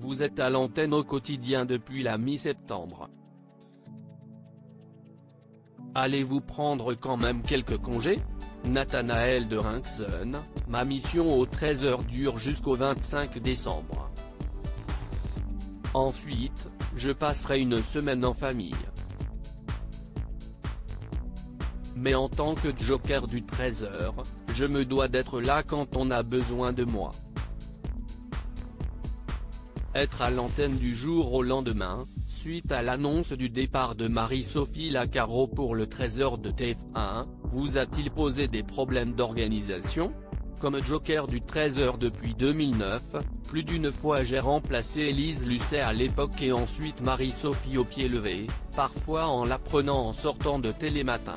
vous êtes à l'antenne au quotidien depuis la mi-septembre. Allez-vous prendre quand même quelques congés? Nathanaël de Rinkson, ma mission au 13h dure jusqu'au 25 décembre. Ensuite, je passerai une semaine en famille. Mais en tant que joker du 13h, je me dois d'être là quand on a besoin de moi. Être à l'antenne du jour au lendemain, suite à l'annonce du départ de Marie-Sophie Lacaro pour le 13h de TF1, vous a-t-il posé des problèmes d'organisation? Comme joker du 13h depuis 2009, plus d'une fois j'ai remplacé Élise Lucet à l'époque et ensuite Marie-Sophie au pied levé, parfois en la prenant en sortant de Télématin.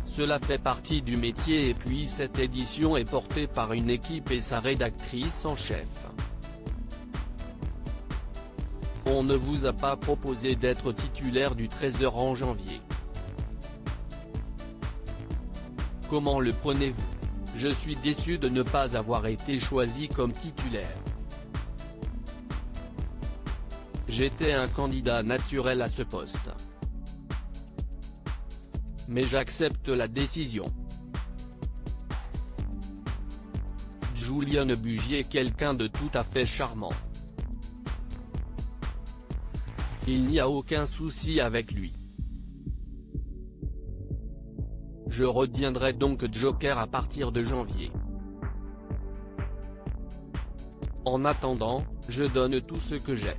Cela fait partie du métier et puis cette édition est portée par une équipe et sa rédactrice en chef. On ne vous a pas proposé d'être titulaire du 13h en janvier. Comment le prenez-vous? Je suis déçu de ne pas avoir été choisi comme titulaire. J'étais un candidat naturel à ce poste. Mais j'accepte la décision. Julien Bugier est quelqu'un de tout à fait charmant. Il n'y a aucun souci avec lui. Je redeviendrai donc joker à partir de janvier. En attendant, je donne tout ce que j'ai.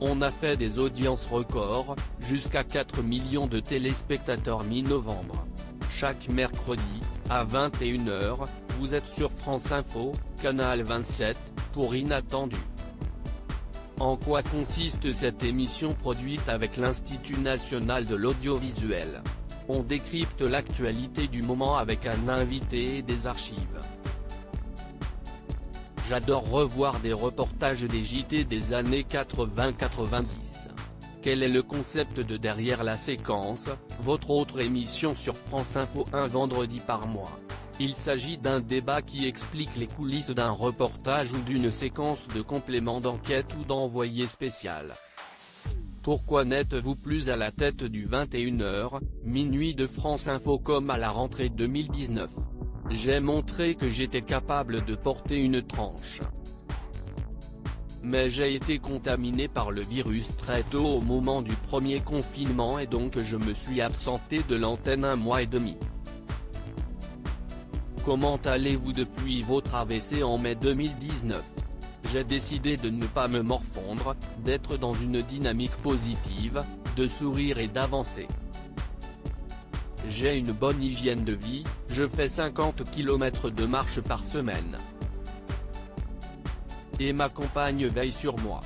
On a fait des audiences records, jusqu'à 4 millions de téléspectateurs mi-novembre. Chaque mercredi, à 21h, vous êtes sur France Info, Canal 27, pour Inattendu. En quoi consiste cette émission produite avec l'Institut national de l'audiovisuel? On décrypte l'actualité du moment avec un invité et des archives. J'adore revoir des reportages des JT des années 80-90. Quel est le concept de Derrière la séquence, votre autre émission sur France Info un vendredi par mois? Il s'agit d'un débat qui explique les coulisses d'un reportage ou d'une séquence de complément d'enquête ou d'envoyé spécial. Pourquoi n'êtes-vous plus à la tête du 21h, minuit de France Info comme à la rentrée 2019? J'ai montré que j'étais capable de porter une tranche. Mais j'ai été contaminé par le virus très tôt au moment du premier confinement et donc je me suis absenté de l'antenne 1 mois et demi. Comment allez-vous depuis votre AVC en mai 2019? J'ai décidé de ne pas me morfondre, d'être dans une dynamique positive, de sourire et d'avancer. J'ai une bonne hygiène de vie, je fais 50 km de marche par semaine. Et ma compagne veille sur moi.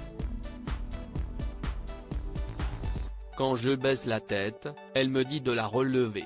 Quand je baisse la tête, elle me dit de la relever.